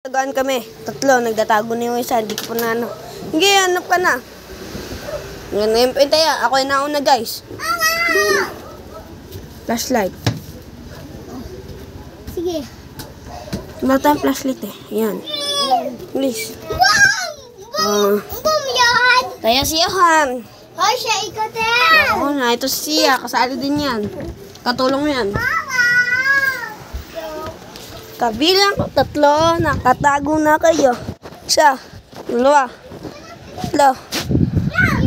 Tagaan kami. Tatlo. Nagdatago na yung isa. Hindi ko pa na ano. Hindi, hanap ka na. Ngayon, pintaya. Ako yung nauna, guys. Flashlight. Sige. Wala tayong flashlight eh. Ayan. Please. Wow! Boom yan! Taya si Johan. Hoy, siya ikaw Oo na. Ito si Sia. Kasali din yan. Katulong mo yan. Kabilang ko. Tatlo. Nakatago na kayo. Isa. Dalawa. Tatlo.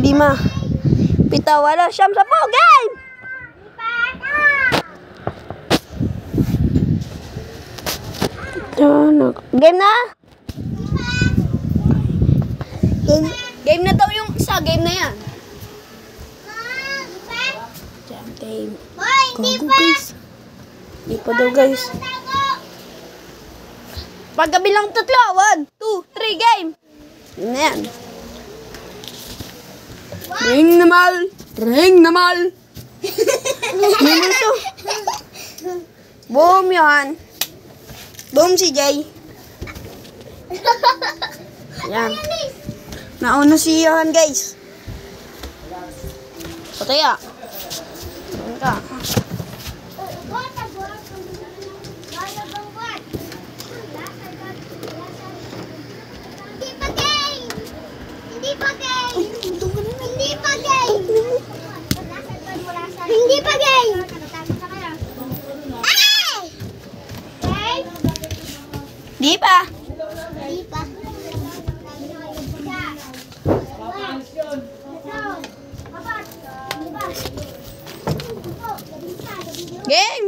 5. 7. 8. 9. 10. Game! Game na? Game na daw yung isa. Game na yan. Game. Go, guys. Hindi pa daw, guys. Pagkabilang 3. 1, 2, 3, game. Yun na yan. Ring na mal. Ring na mal. Ano to? Boom, Johan. Boom, si Jay. Yan. Nauna si Johan, guys. Pataya. Ayan ka. Hindi pa gay! Hindi pa gay! Di pa. Hindi pa. Game.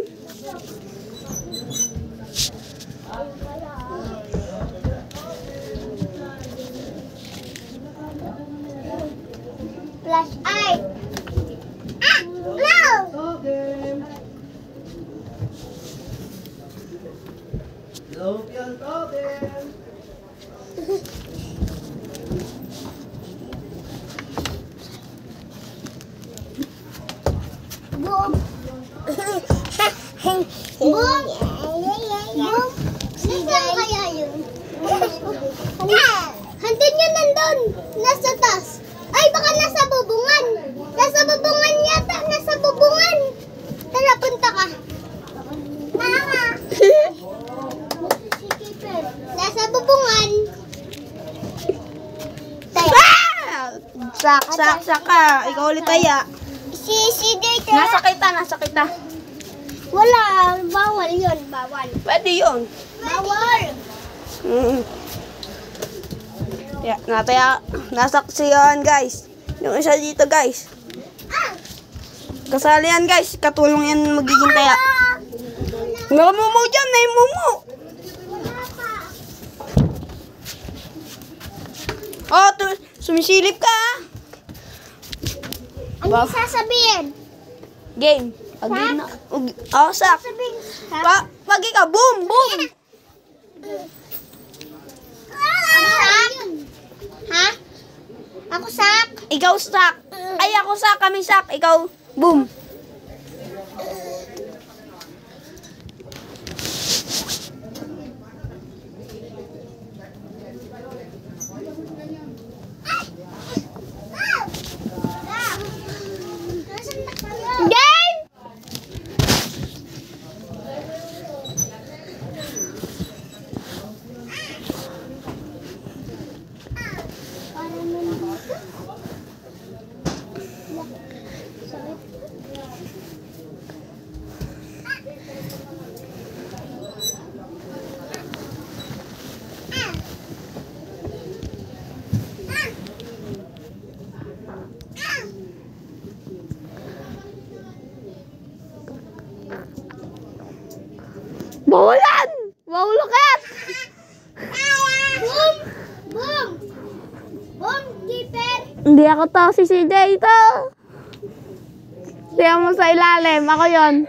Flash eye. Ah! No! Boom. Boom. Boom. Saan kaya yun? Hantun niya nandun. Nasa taas. Ay, baka nasa bubungan. Nasa bubungan yata. Nasa bubungan. Tara, punta ka. Tama. Nasa bubungan. Sak ka. Ikaw ulit taya. Si Data. Nasa kita. Wala. Bawal yun. Bawal. Pwede yun. Bawal. Yeah, nasaksiyan, guys. Yung isa dito, guys. Kasali yan, guys. Katulong yan magiging taya. Mumu dyan, eh, mumu. Oh, sumisilip ka, Ano sasabihin? Game. Game na. Oh, sak. Pag ikaw, boom, boom. Ako sak? Ha? Ako sak? Ikaw sak. Ay, ako sak. Kami sak. Ikaw, boom. Game! Bawalan! Bawulukat! Boom! Boom! Boom, keeper! Hindi ako to, si CJ ito. Siya mo sa ilalim, ako yon.